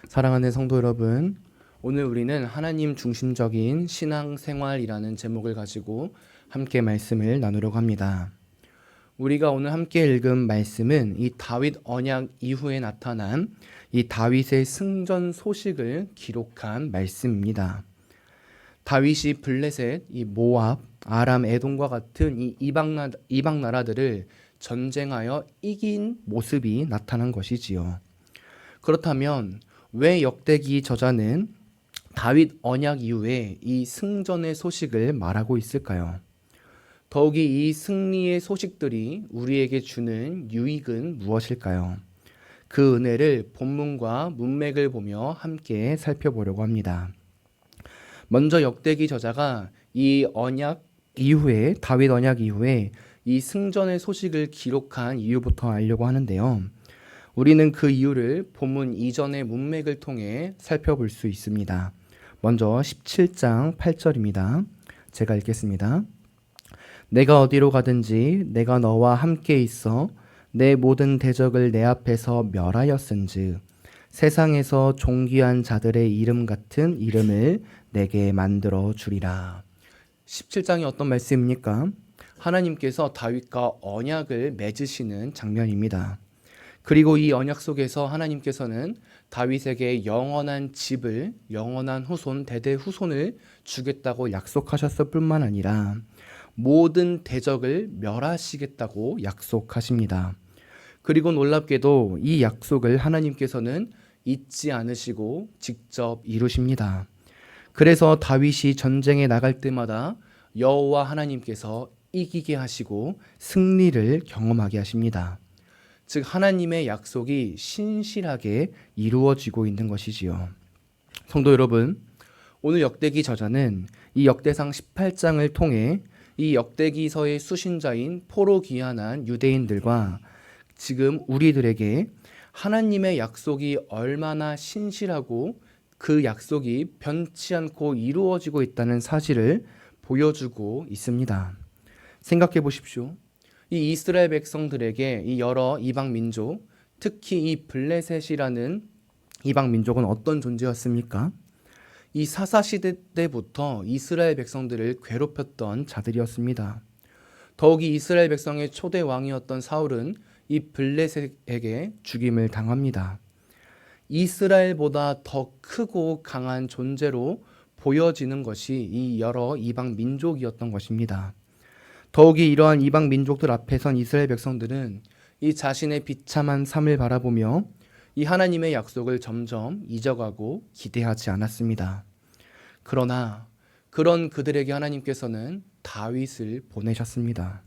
사랑하는 성도 여러분, 오늘 우리는 하나님 중심적인 신앙생활이라는 제목을 가지고 함께 말씀을 나누려고 합니다. 우리가 오늘 함께 읽은 말씀은 이 다윗 언약 이후에 나타난 이 다윗의 승전 소식을 기록한 말씀입니다. 다윗이 블레셋, 이 모압, 아람, 에돔과 같은 이 이방 나라들을 전쟁하여 이긴 모습이 나타난 것이지요. 그렇다면 왜 역대기 저자는 다윗 언약 이후에 이 승전의 소식을 말하고 있을까요? 더욱이 이 승리의 소식들이 우리에게 주는 유익은 무엇일까요? 그 은혜를 본문과 문맥을 보며 함께 살펴보려고 합니다. 먼저 역대기 저자가 이 언약 이후에 다윗 언약 이후에 이 승전의 소식을 기록한 이유부터 알려고 하는데요. 우리는 그 이유를 본문 이전의 문맥을 통해 살펴볼 수 있습니다. 먼저 17장 8절입니다. 제가 읽겠습니다. 내가 어디로 가든지 내가 너와 함께 있어 내 모든 대적을 내 앞에서 멸하였은즉 세상에서 존귀한 자들의 이름 같은 이름을 내게 만들어 주리라. 17장이 어떤 말씀입니까? 하나님께서 다윗과 언약을 맺으시는 장면입니다. 그리고 이 언약 속에서 하나님께서는 다윗에게 영원한 집을, 영원한 후손, 대대 후손을 주겠다고 약속하셨을 뿐만 아니라 모든 대적을 멸하시겠다고 약속하십니다. 그리고 놀랍게도 이 약속을 하나님께서는 잊지 않으시고 직접 이루십니다. 그래서 다윗이 전쟁에 나갈 때마다 여호와 하나님께서 이기게 하시고 승리를 경험하게 하십니다. 즉 하나님의 약속이 신실하게 이루어지고 있는 것이지요. 성도 여러분, 오늘 역대기 저자는 이 역대상 18장을 통해 이 역대기서의 수신자인 포로 귀환한 유대인들과 지금 우리들에게 하나님의 약속이 얼마나 신실하고 그 약속이 변치 않고 이루어지고 있다는 사실을 보여주고 있습니다. 생각해 보십시오. 이 이스라엘 백성들에게 이 여러 이방 민족, 특히 이 블레셋이라는 이방 민족은 어떤 존재였습니까? 이 사사시대 때부터 이스라엘 백성들을 괴롭혔던 자들이었습니다. 더욱이 이스라엘 백성의 초대 왕이었던 사울은 이 블레셋에게 죽임을 당합니다. 이스라엘보다 더 크고 강한 존재로 보여지는 것이 이 여러 이방 민족이었던 것입니다. 더욱이 이러한 이방 민족들 앞에선 이스라엘 백성들은 이 자신의 비참한 삶을 바라보며 이 하나님의 약속을 점점 잊어가고 기대하지 않았습니다. 그러나 그런 그들에게 하나님께서는 다윗을 보내셨습니다.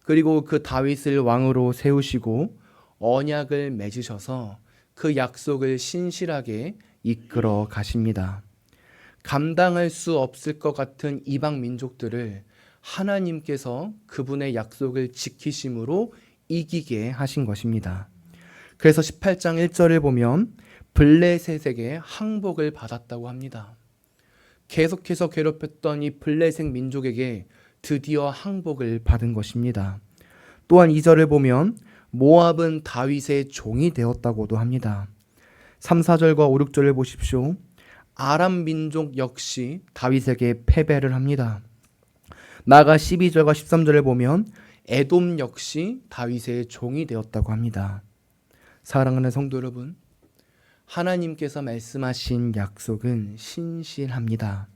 그리고 그 다윗을 왕으로 세우시고 언약을 맺으셔서 그 약속을 신실하게 이끌어 가십니다. 감당할 수 없을 것 같은 이방 민족들을 하나님께서 그분의 약속을 지키심으로 이기게 하신 것입니다. 그래서 18장 1절을 보면 블레셋에게 항복을 받았다고 합니다. 계속해서 괴롭혔던 이 블레셋 민족에게 드디어 항복을 받은 것입니다. 또한 2절을 보면 모압은 다윗의 종이 되었다고도 합니다. 3, 4절과 5, 6절을 보십시오. 아람 민족 역시 다윗에게 패배를 합니다. 나아가 12절과 13절을 보면 에돔 역시 다윗의 종이 되었다고 합니다. 사랑하는 성도 여러분, 하나님께서 말씀하신 약속은 신실합니다.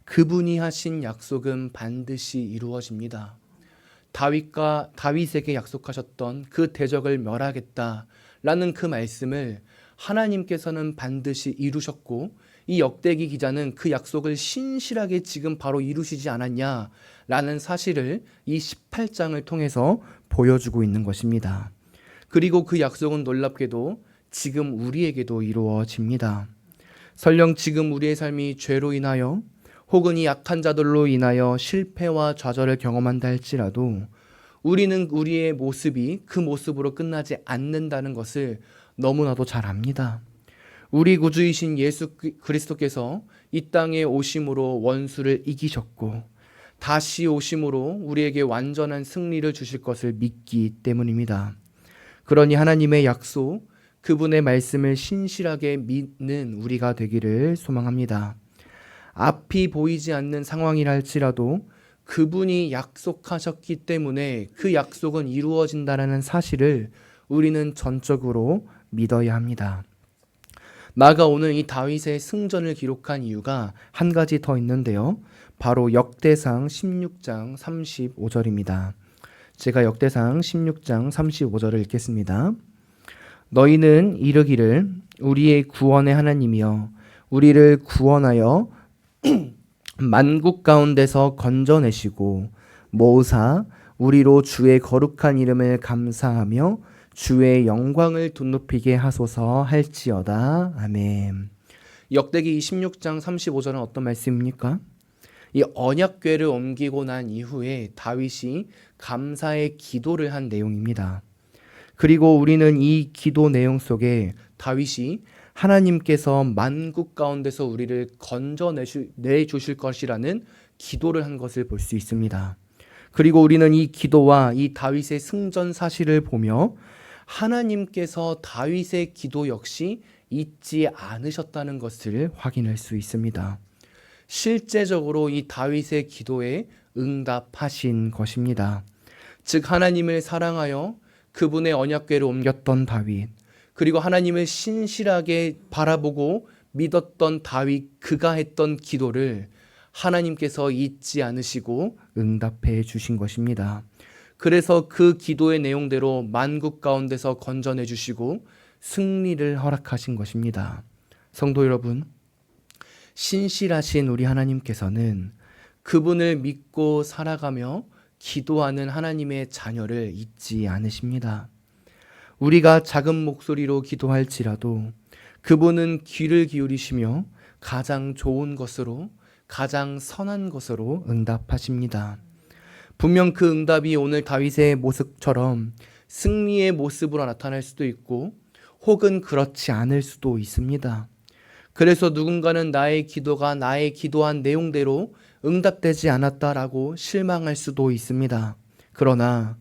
그분이 하신 약속은 반드시 이루어집니다. 다윗에게 약속하셨던 그 대적을 멸하겠다라는 그 말씀을 하나님께서는 반드시 이루셨고 이 역대기 기자는 그 약속을 신실하게 지금 바로 이루시지 않았냐라는 사실을 이 18장을 통해서 보여주고 있는 것입니다. 그리고 그 약속은 놀랍게도 지금 우리에게도 이루어집니다. 설령 지금 우리의 삶이 죄로 인하여 혹은 이 약한 자들로 인하여 실패와 좌절을 경험한다 할지라도 우리는 우리의 모습이 그 모습으로 끝나지 않는다는 것을 너무나도 잘 압니다. 우리 구주이신 예수 그리스도께서 이 땅에 오심으로 원수를 이기셨고 다시 오심으로 우리에게 완전한 승리를 주실 것을 믿기 때문입니다. 그러니 하나님의 약속, 그분의 말씀을 신실하게 믿는 우리가 되기를 소망합니다. 앞이 보이지 않는 상황이라 할지라도 그분이 약속하셨기 때문에 그 약속은 이루어진다라는 사실을 우리는 전적으로 믿어야 합니다. 나아가 오늘 이 다윗의 승전을 기록한 이유가 한 가지 더 있는데요. 바로 역대상 16장 35절입니다. 제가 역대상 16장 35절을 읽겠습니다. 너희는 이르기를 우리의 구원의 하나님이여 우리를 구원하여 만국 가운데서 건져내시고 모으사 우리로 주의 거룩한 이름을 감사하며 주의 영광을 돋높이게 하소서 할지어다. 아멘. 역대기 26장 35절은 어떤 말씀입니까? 이 언약궤를 옮기고 난 이후에 다윗이 감사의 기도를 한 내용입니다. 그리고 우리는 이 기도 내용 속에 다윗이 하나님께서 만국 가운데서 우리를 건져내주실 것이라는 기도를 한 것을 볼 수 있습니다. 그리고 우리는 이 기도와 이 다윗의 승전 사실을 보며 하나님께서 다윗의 기도 역시 잊지 않으셨다는 것을 확인할 수 있습니다. 실제적으로 이 다윗의 기도에 응답하신 것입니다. 즉 하나님을 사랑하여 그분의 언약궤를 옮겼던 다윗, 그리고 하나님을 신실하게 바라보고 믿었던 다윗, 그가 했던 기도를 하나님께서 잊지 않으시고 응답해 주신 것입니다. 그래서 그 기도의 내용대로 만국 가운데서 건져내 주시고 승리를 허락하신 것입니다. 성도 여러분, 신실하신 우리 하나님께서는 그분을 믿고 살아가며 기도하는 하나님의 자녀를 잊지 않으십니다. 우리가 작은 목소리로 기도할지라도 그분은 귀를 기울이시며 가장 좋은 것으로, 가장 선한 것으로 응답하십니다. 분명 그 응답이 오늘 다윗의 모습처럼 승리의 모습으로 나타날 수도 있고 혹은 그렇지 않을 수도 있습니다. 그래서 누군가는 나의 기도가 나의 기도한 내용대로 응답되지 않았다라고 실망할 수도 있습니다. 그러나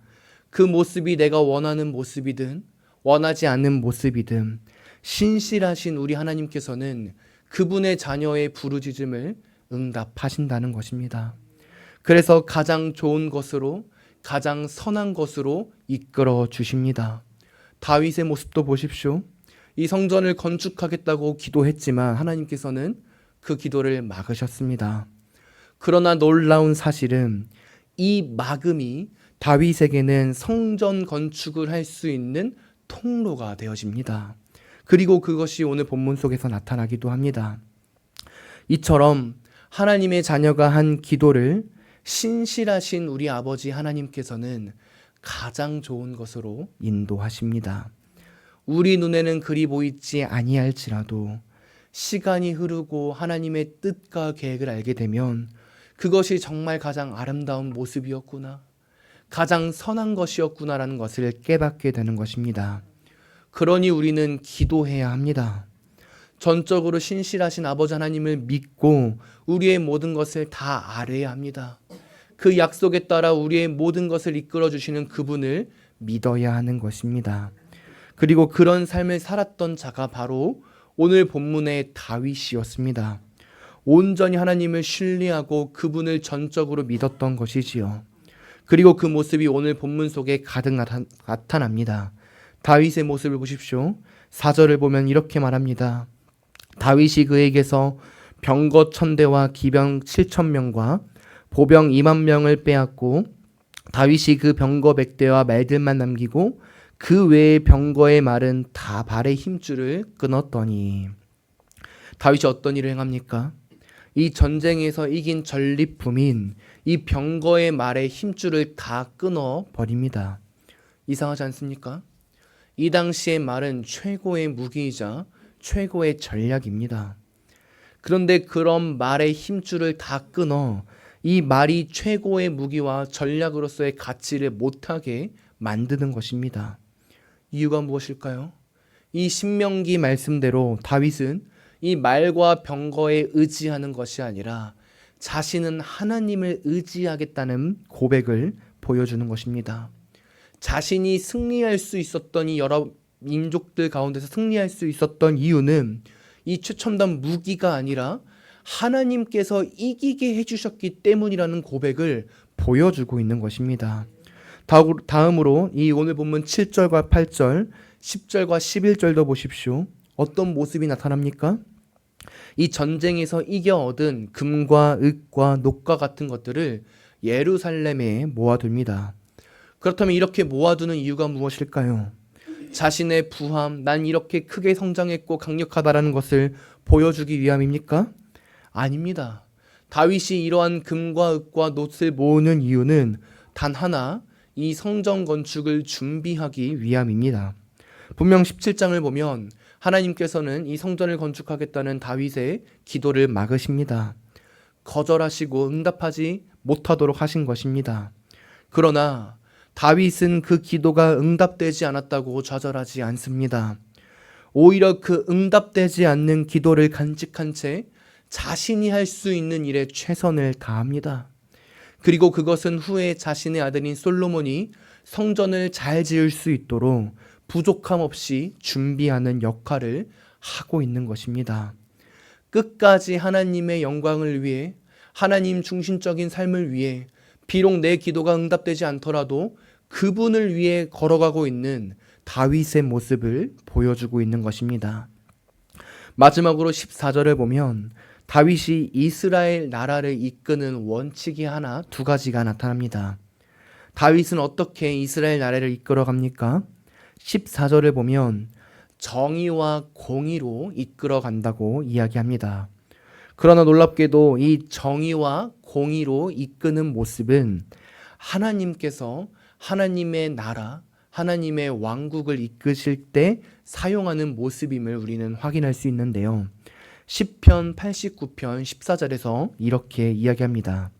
그 모습이 내가 원하는 모습이든 원하지 않는 모습이든 신실하신 우리 하나님께서는 그분의 자녀의 부르짖음을 응답하신다는 것입니다. 그래서 가장 좋은 것으로, 가장 선한 것으로 이끌어 주십니다. 다윗의 모습도 보십시오. 이 성전을 건축하겠다고 기도했지만 하나님께서는 그 기도를 막으셨습니다. 그러나 놀라운 사실은 이 막음이 다윗에게는 성전 건축을 할 수 있는 통로가 되어집니다. 그리고 그것이 오늘 본문 속에서 나타나기도 합니다. 이처럼 하나님의 자녀가 한 기도를 신실하신 우리 아버지 하나님께서는 가장 좋은 것으로 인도하십니다. 우리 눈에는 그리 보이지 아니할지라도 시간이 흐르고 하나님의 뜻과 계획을 알게 되면 그것이 정말 가장 아름다운 모습이었구나, 가장 선한 것이었구나라는 것을 깨닫게 되는 것입니다. 그러니 우리는 기도해야 합니다. 전적으로 신실하신 아버지 하나님을 믿고 우리의 모든 것을 다 알아야 합니다. 그 약속에 따라 우리의 모든 것을 이끌어 주시는 그분을 믿어야 하는 것입니다. 그리고 그런 삶을 살았던 자가 바로 오늘 본문의 다윗이었습니다. 온전히 하나님을 신뢰하고 그분을 전적으로 믿었던 것이지요. 그리고 그 모습이 오늘 본문 속에 가득 나타납니다. 다윗의 모습을 보십시오. 4절을 보면 이렇게 말합니다. 다윗이 그에게서 병거 1000대와 기병 7000명과 보병 20000명을 빼앗고 다윗이 그 병거 100대와 말들만 남기고 그 외의 병거의 말은 다 발의 힘줄을 끊었더니. 다윗이 어떤 일을 행합니까? 이 전쟁에서 이긴 전리품인 이 병거의 말의 힘줄을 다 끊어 버립니다. 이상하지 않습니까? 이 당시의 말은 최고의 무기이자 최고의 전략입니다. 그런데 그런 말의 힘줄을 다 끊어 이 말이 최고의 무기와 전략으로서의 가치를 못하게 만드는 것입니다. 이유가 무엇일까요? 이 신명기 말씀대로 다윗은 이 말과 병거에 의지하는 것이 아니라 자신은 하나님을 의지하겠다는 고백을 보여주는 것입니다. 자신이 승리할 수 있었던 이 여러 민족들 가운데서 승리할 수 있었던 이유는 이 최첨단 무기가 아니라 하나님께서 이기게 해주셨기 때문이라는 고백을 보여주고 있는 것입니다. 다음으로 이 오늘 본문 7절과 8절, 10절과 11절도 보십시오. 어떤 모습이 나타납니까? 이 전쟁에서 이겨 얻은 금과 흙과 녹과 같은 것들을 예루살렘에 모아둡니다. 그렇다면 이렇게 모아두는 이유가 무엇일까요? 자신의 부함, 난 이렇게 크게 성장했고 강력하다라는 것을 보여주기 위함입니까? 아닙니다. 다윗이 이러한 금과 흙과 놋을 모으는 이유는 단 하나, 이 성전 건축을 준비하기 위함입니다. 분명 17장을 보면 하나님께서는 이 성전을 건축하겠다는 다윗의 기도를 막으십니다. 거절하시고 응답하지 못하도록 하신 것입니다. 그러나 다윗은 그 기도가 응답되지 않았다고 좌절하지 않습니다. 오히려 그 응답되지 않는 기도를 간직한 채 자신이 할 수 있는 일에 최선을 다합니다. 그리고 그것은 후에 자신의 아들인 솔로몬이 성전을 잘 지을 수 있도록 부족함 없이 준비하는 역할을 하고 있는 것입니다. 끝까지 하나님의 영광을 위해, 하나님 중심적인 삶을 위해, 비록 내 기도가 응답되지 않더라도 그분을 위해 걸어가고 있는 다윗의 모습을 보여주고 있는 것입니다. 마지막으로 14절을 보면 다윗이 이스라엘 나라를 이끄는 원칙이 두 가지가 나타납니다. 다윗은 어떻게 이스라엘 나라를 이끌어갑니까? 14절을 보면 정의와 공의로 이끌어간다고 이야기합니다. 그러나 놀랍게도 이 정의와 공의로 이끄는 모습은 하나님께서 하나님의 나라, 하나님의 왕국을 이끄실 때 사용하는 모습임을 우리는 확인할 수 있는데요. 시편 89편 14절에서 이렇게 이야기합니다.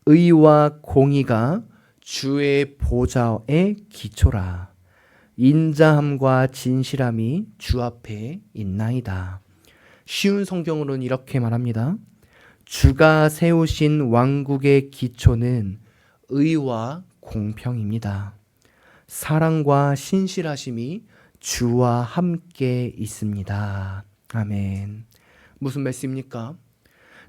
의와 공의가 주의 보좌의 기초라. 인자함과 진실함이 주 앞에 있나이다. 쉬운 성경으로는 이렇게 말합니다. 주가 세우신 왕국의 기초는 의와 공평입니다. 사랑과 신실하심이 주와 함께 있습니다. 아멘. 무슨 말씀입니까?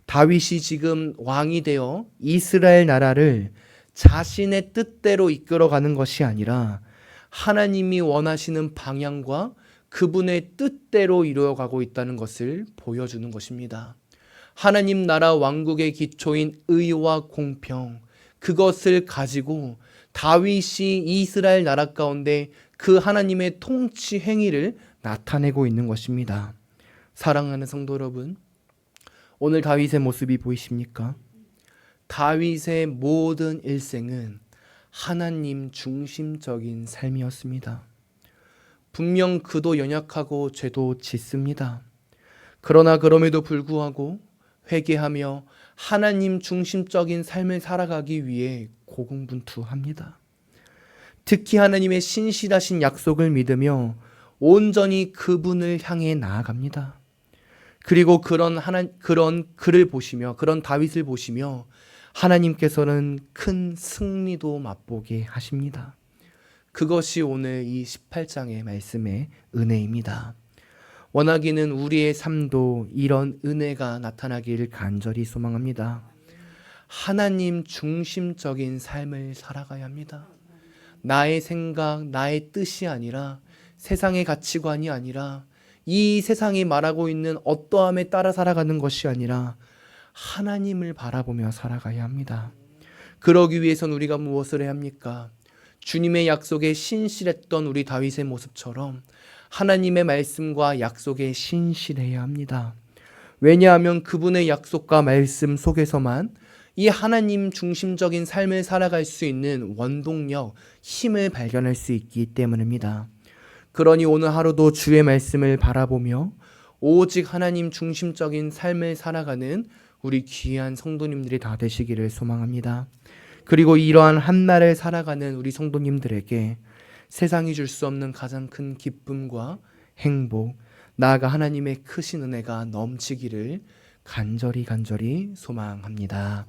다윗이 지금 왕이 되어 이스라엘 나라를 자신의 뜻대로 이끌어가는 것이 아니라 하나님이 원하시는 방향과 그분의 뜻대로 이루어가고 있다는 것을 보여주는 것입니다. 하나님 나라 왕국의 기초인 의와 공평, 그것을 가지고 다윗이 이스라엘 나라 가운데 그 하나님의 통치 행위를 나타내고 있는 것입니다. 사랑하는 성도 여러분, 오늘 다윗의 모습이 보이십니까? 다윗의 모든 일생은 하나님 중심적인 삶이었습니다. 분명 그도 연약하고 죄도 짓습니다. 그러나 그럼에도 불구하고 회개하며 하나님 중심적인 삶을 살아가기 위해 고군분투합니다. 특히 하나님의 신실하신 약속을 믿으며 온전히 그분을 향해 나아갑니다. 그리고 그런 그를 보시며, 그런 다윗을 보시며 하나님께서는 큰 승리도 맛보게 하십니다. 그것이 오늘 이 18장의 말씀의 은혜입니다. 원하기는 우리의 삶도 이런 은혜가 나타나기를 간절히 소망합니다. 하나님 중심적인 삶을 살아가야 합니다. 나의 생각, 나의 뜻이 아니라, 세상의 가치관이 아니라, 이 세상이 말하고 있는 어떠함에 따라 살아가는 것이 아니라 하나님을 바라보며 살아가야 합니다. 그러기 위해선 우리가 무엇을 해야 합니까? 주님의 약속에 신실했던 우리 다윗의 모습처럼 하나님의 말씀과 약속에 신실해야 합니다. 왜냐하면 그분의 약속과 말씀 속에서만 이 하나님 중심적인 삶을 살아갈 수 있는 원동력, 힘을 발견할 수 있기 때문입니다. 그러니 오늘 하루도 주의 말씀을 바라보며 오직 하나님 중심적인 삶을 살아가는 우리 귀한 성도님들이 다 되시기를 소망합니다. 그리고 이러한 한날을 살아가는 우리 성도님들에게 세상이 줄 수 없는 가장 큰 기쁨과 행복, 나아가 하나님의 크신 은혜가 넘치기를 간절히 소망합니다.